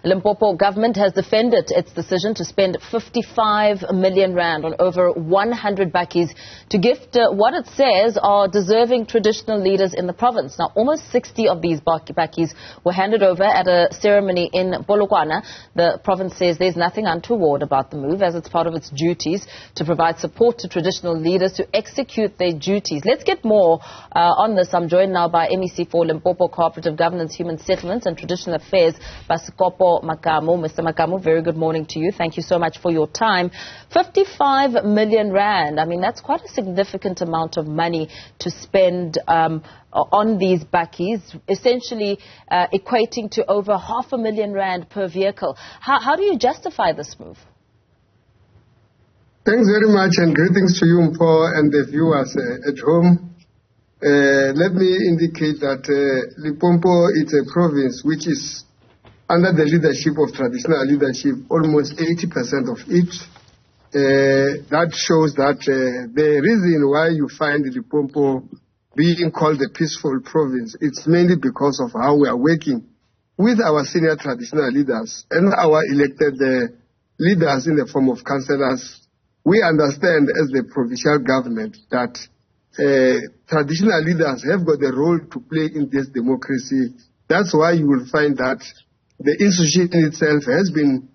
Limpopo government has defended its decision to spend 55 million rand on over 100 bakkies to gift what it says are deserving traditional leaders in the province. Now, almost 60 of these bakkies were handed over at a ceremony in Polokwane. The province says there's nothing untoward about the move, as it's part of its duties to provide support to traditional leaders to execute their duties. Let's get more on this. I'm joined now by MEC for Limpopo Cooperative Governance, Human Settlements and Traditional Affairs, Basikopo Makamu. Mr. Makamu, very good morning to you. Thank you so much for your time. 55 million rand. I mean, that's quite a significant amount of money to spend on these bakkies, essentially equating to over 500,000 rand per vehicle. How do you justify this move? Thanks very much, and greetings to you, Mpo, and the viewers at home. Let me indicate that Limpopo is a province which is under the leadership of traditional leadership, almost 80% of it. That shows that the reason why you find Limpopo being called a peaceful province, it's mainly because of how we are working with our senior traditional leaders and our elected leaders in the form of councillors. We understand as the provincial government that traditional leaders have got a role to play in this democracy. That's why you will find that the institution itself has been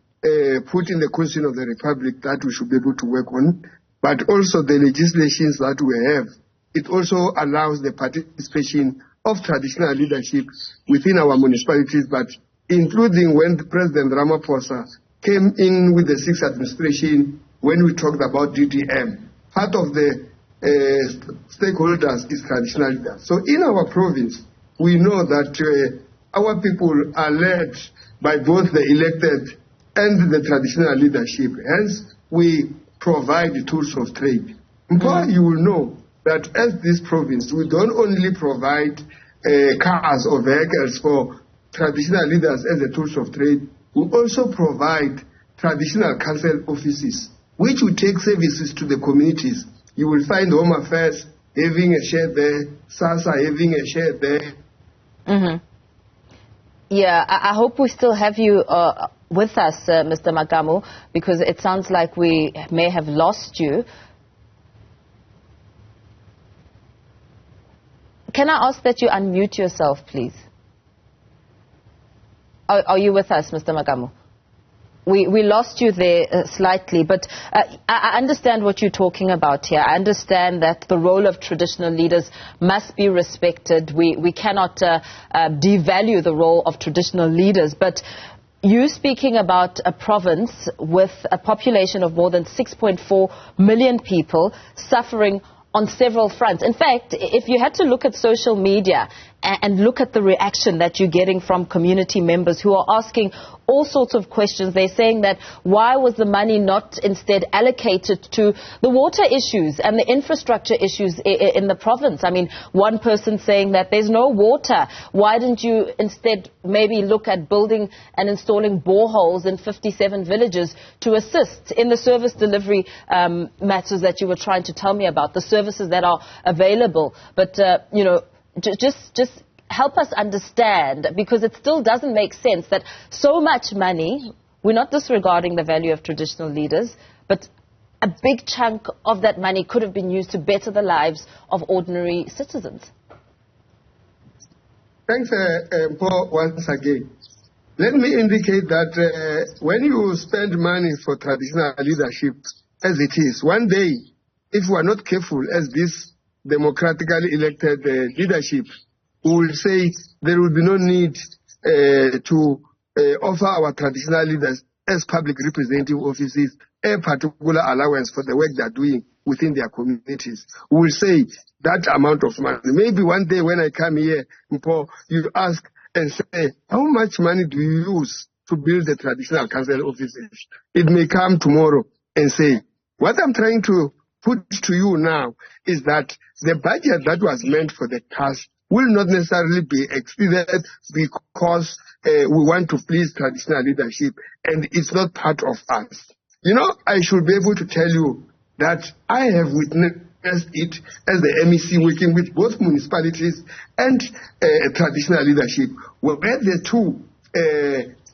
put in the Constitution of the Republic that we should be able to work on, but also the legislations that we have. It also allows the participation of traditional leadership within our municipalities, but including when President Ramaphosa came in with the sixth administration, when we talked about DDM, part of the stakeholders is traditional leaders. So in our province, we know that our people are led by both the elected and the traditional leadership. Hence, we provide the tools of trade. You will know that as this province, we don't only provide cars or vehicles for traditional leaders as the tools of trade, we also provide traditional council offices, which will take services to the communities. You will find Home Affairs having a share there, SASA having a share there. Yeah, I hope we still have you with us, Mr. Makamu, because it sounds like we may have lost you. Can I ask that you unmute yourself, please? Are you with us, Mr. Makamu? We lost you there slightly, but I understand what you're talking about here. I understand that the role of traditional leaders must be respected. We cannot devalue the role of traditional leaders, but you speaking about a province with a population of more than 6.4 million people suffering on several fronts. In fact, if you had to look at social media and look at the reaction that you're getting from community members who are asking all sorts of questions, they're saying that why was the money not instead allocated to the water issues and the infrastructure issues in the province? I mean, one person saying that there's no water. Why didn't you instead maybe look at building and installing boreholes in 57 villages to assist in the service delivery matters that you were trying to tell me about, the services that are available? But, you know, just help us understand, because it still doesn't make sense that so much money, we're not disregarding the value of traditional leaders, but a big chunk of that money could have been used to better the lives of ordinary citizens. Thanks, Paul, once again. Let me indicate that when you spend money for traditional leadership, as it is, one day, if we are not careful as this democratically elected leadership, we will say there will be no need to offer our traditional leaders as public representative offices a particular allowance for the work they are doing within their communities. We will say that amount of money. Maybe one day when I come here, you ask and say, how much money do you use to build the traditional council offices? It may come tomorrow and say, what I'm trying to put to you now is that the budget that was meant for the cash will not necessarily be exceeded because we want to please traditional leadership, and it's not part of us. You know, I should be able to tell you that I have witnessed it as the MEC working with both municipalities and traditional leadership, where the two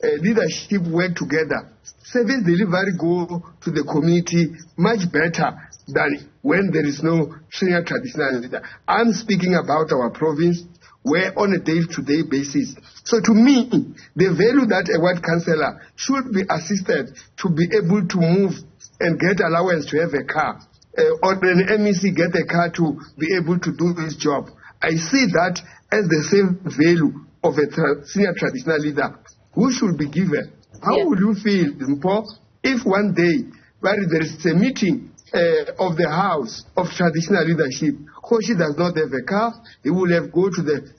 leadership work together, service delivery go to the community much better than when there is no senior traditional leader. I'm speaking about our province, where on a day-to-day basis. So to me, the value that a ward councillor should be assisted to be able to move and get allowance to have a car, or an MEC get a car to be able to do his job. I see that as the same value of a senior traditional leader who should be given. How would you feel, Mpo, if one day there is a meeting of the House of Traditional Leadership, Koshi does not have a car, he will have go to the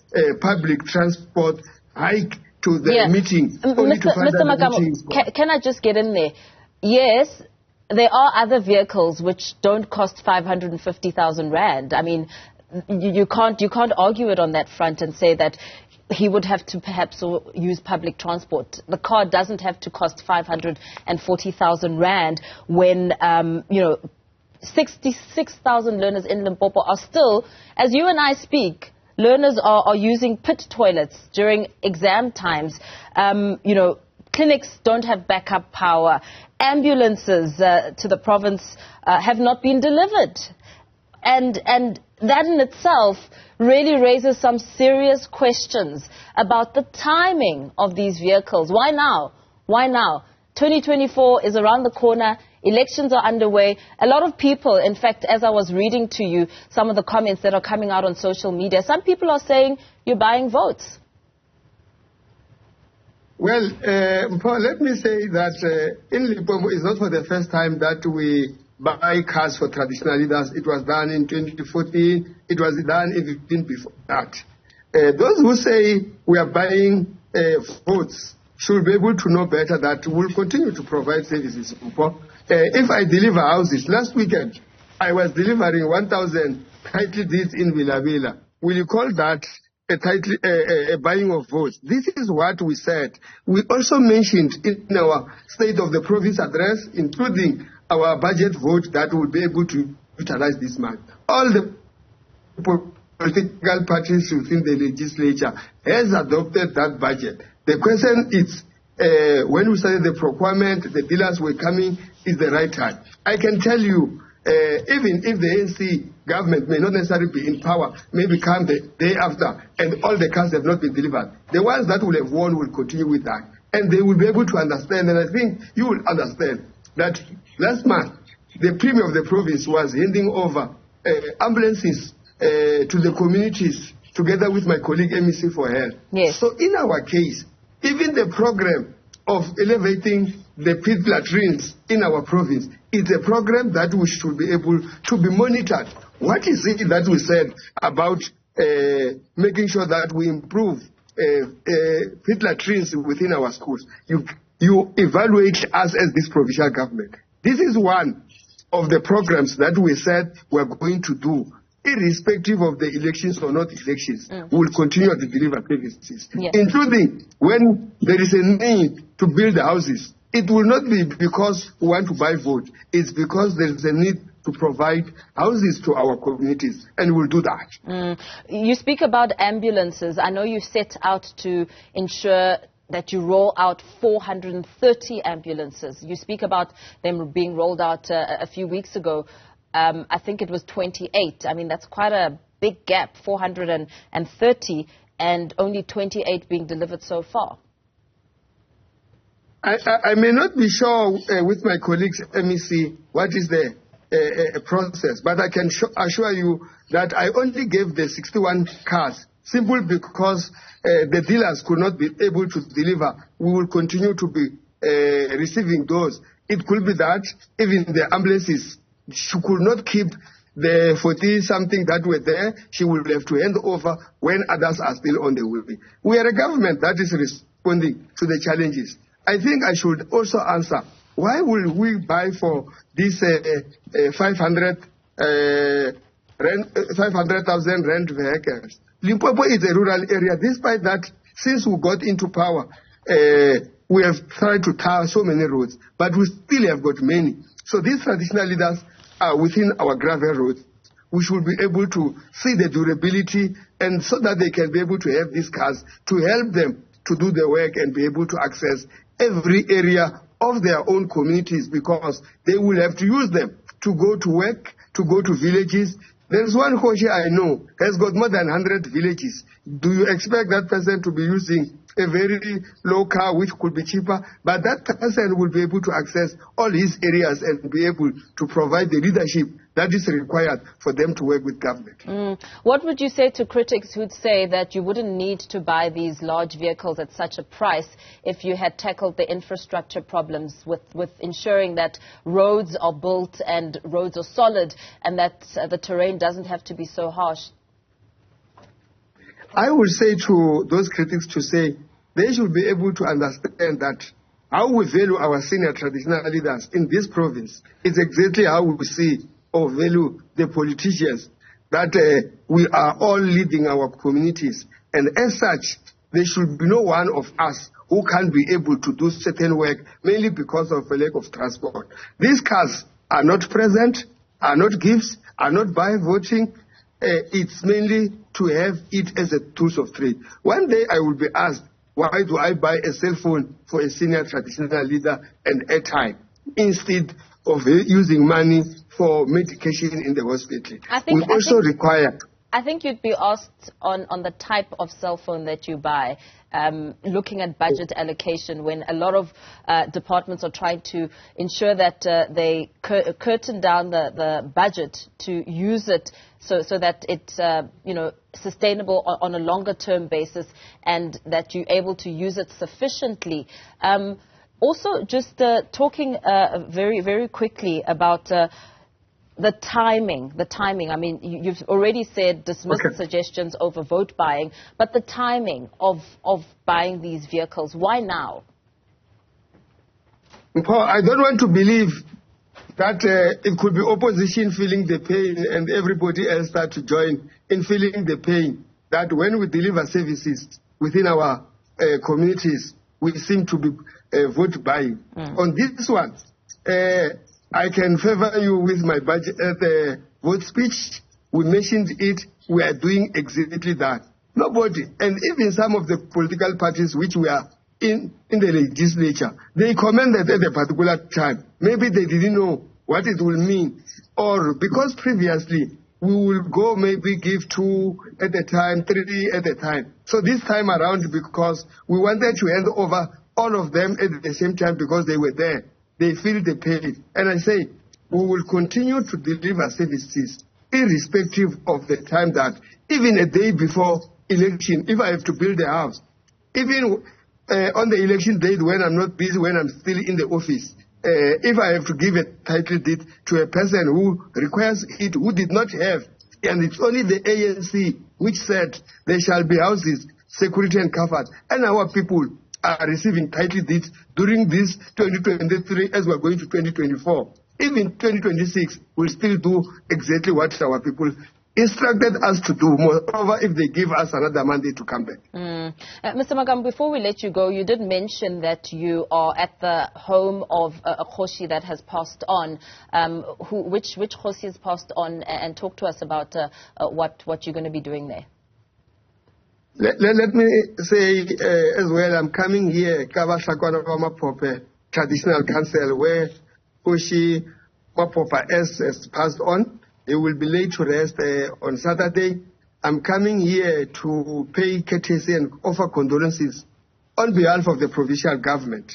public transport, hike to the meeting. Mr. Makamu, can I just get in there? Yes, there are other vehicles which don't cost 550,000 rand. I mean, you can't argue it on that front and say that he would have to perhaps use public transport. The car doesn't have to cost 540,000 rand when 66,000 learners in Limpopo are still, as you and I speak, learners are using pit toilets during exam times. Clinics don't have backup power. Ambulances to the province have not been delivered. And that in itself really raises some serious questions about the timing of these vehicles. Why now? Why now? 2024 is around the corner. Elections are underway. A lot of people, in fact, as I was reading to you some of the comments that are coming out on social media, some people are saying you're buying votes. Well, Paul, let me say that in Limpopo, it's not for the first time that we buy cars for traditional leaders. It was done in 2014. It was done even before that. Those who say we are buying votes should be able to know better that we will continue to provide services. If I deliver houses, last weekend I was delivering 1,000 title deeds in Villa Villa. Will you call that a buying of votes? This is what we said. We also mentioned in our State of the Province address, including our budget vote, that we'll be able to utilize this month. All the political parties within the legislature has adopted that budget. The question is, when we started the procurement, the dealers were coming, is the right time. I can tell you, even if the ANC government may not necessarily be in power, maybe come the day after, and all the cars have not been delivered, the ones that will have won will continue with that. And they will be able to understand, and I think you will understand, that last month, the Premier of the province was handing over ambulances to the communities, together with my colleague MEC for Health. Yes. So in our case, even the program of elevating the pit latrines in our province is a program that we should be able to be monitored. What is it that we said about making sure that we improve pit latrines within our schools? You evaluate us as this provincial government. This is one of the programs that we said we're going to do. Irrespective of the elections or not elections, we will continue to deliver services, including when there is a need to build houses. It will not be because we want to buy votes. It's because there is a need to provide houses to our communities, and we'll do that. You speak about ambulances. I know you set out to ensure that you roll out 430 ambulances. You speak about them being rolled out a few weeks ago. I think it was 28. I mean, that's quite a big gap, 430, and only 28 being delivered so far. I may not be sure with my colleagues, MEC, what is the process, but I can assure you that I only gave the 61 cars simply because the dealers could not be able to deliver. We will continue to be receiving those. It could be that even the ambulances, she could not keep the 40-something that were there. She will have to hand over when others are still on the way. We are a government that is responding to the challenges. I think I should also answer, why will we buy for these 500,000 rand vehicles? Limpopo is a rural area. Despite that, since we got into power, we have tried to tar so many roads, but we still have got many. So these traditional leaders are within our gravel roads. We should be able to see the durability, and so that they can be able to have these cars to help them to do the work and be able to access every area of their own communities, because they will have to use them to go to work, to go to villages. There's one Hoshi I know has got more than 100 villages. Do you expect that person to be using a very low car which could be cheaper? But that person will be able to access all his areas and be able to provide the leadership that is required for them to work with government. What would you say to critics who'd say that you wouldn't need to buy these large vehicles at such a price if you had tackled the infrastructure problems with ensuring that roads are built and roads are solid and that the terrain doesn't have to be so harsh? I would say to those critics to say they should be able to understand that how we value our senior traditional leaders in this province is exactly how we see or value the politicians, that we are all leading our communities. And as such, there should be no one of us who can't be able to do certain work, mainly because of a lack of transport. These cars are not present, are not gifts, are not by voting. It's mainly to have it as a tool of trade. One day I will be asked, why do I buy a cell phone for a senior traditional leader and airtime instead of using money for medication in the hospital? I think you'd be asked on the type of cell phone that you buy, looking at budget allocation, when a lot of departments are trying to ensure that they curtain down the budget to use it so that it's sustainable on a longer term basis and that you're able to use it sufficiently. Also, just talking very, very quickly about the timing. I mean, you've already said dismiss suggestions over vote buying, but the timing of buying these vehicles, why now? Paul, I don't want to believe that it could be opposition feeling the pain and everybody else start to join in feeling the pain, that when we deliver services within our communities, we seem to be vote buying. On this one, I can favor you with my budget vote speech. We mentioned it. We are doing exactly that. Nobody, and even some of the political parties which we are in the legislature, they commented at a particular time. Maybe they didn't know what it will mean, or because previously we will go maybe give 2 at a time, 3 at a time. So this time around, because we wanted to hand over all of them at the same time because they were there, they feel the pain. And I say, we will continue to deliver services irrespective of the time, that even a day before election, if I have to build a house, even on the election date when I'm not busy, when I'm still in the office, if I have to give a title deed to a person who requires it, who did not have, and it's only the ANC which said there shall be houses, security and covered, and our people are receiving title deeds during this 2023 as we're going to 2024. Even 2026, we'll still do exactly what our people instructed us to do, moreover if they give us another mandate to come back. Mr. Makamu, before we let you go, you did mention that you are at the home of a Khoshi that has passed on. Which Khoshi has passed on, and talk to us about what you're going to be doing there. Let me say as well, I'm coming here, Kabashakwana Mapope Traditional Council, where Khoshi Mapopa S has passed on. They will be laid to rest on Saturday. I'm coming here to pay courtesy and offer condolences on behalf of the provincial government,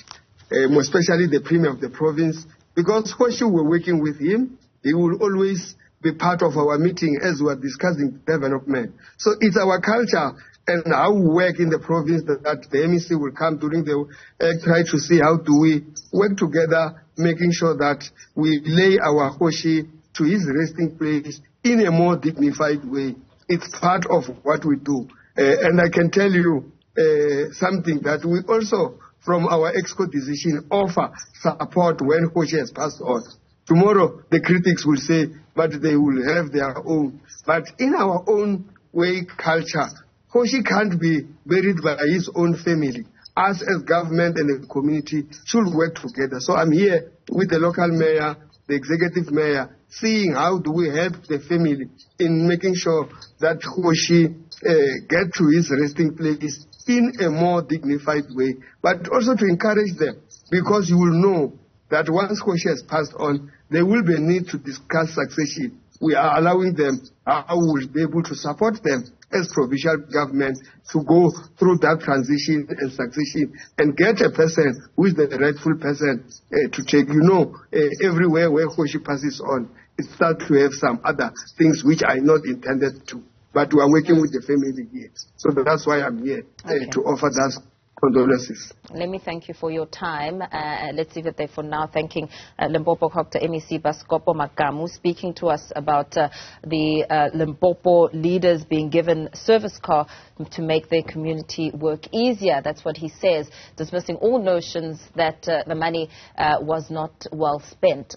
more especially the Premier of the province, because Khoshi, we're working with him. He will always be part of our meeting as we're discussing development. So it's our culture and how we work in the province that the MEC will come during the try to see how do we work together, making sure that we lay our Khoshi to his resting place in a more dignified way. It's part of what we do. And I can tell you something, that we also, from our EXCO decision, offer support when Khoshi has passed on. Tomorrow, the critics will say, but they will have their own. But in our own way, culture, Khoshi can't be buried by his own family. Us as government and the community should work together. So I'm here with the local mayor, the executive mayor, seeing how do we help the family in making sure that Khoshi get to his resting place in a more dignified way, but also to encourage them, because you will know that once Kgoshi has passed on, there will be a need to discuss succession. We are allowing them, how we will be able to support them as provincial government to go through that transition and succession and get a person who is the rightful person to take. Everywhere where Kgoshi passes on, it starts to have some other things which are not intended to. But we are working with the family here. So that's why I'm here, to offer that condolences. Let me thank you for your time. Let's leave it there for now. Thanking Limpopo Govt MEC Basikopo Makamu, speaking to us about the Limpopo leaders being given service car to make their community work easier. That's what he says, dismissing all notions that the money was not well spent.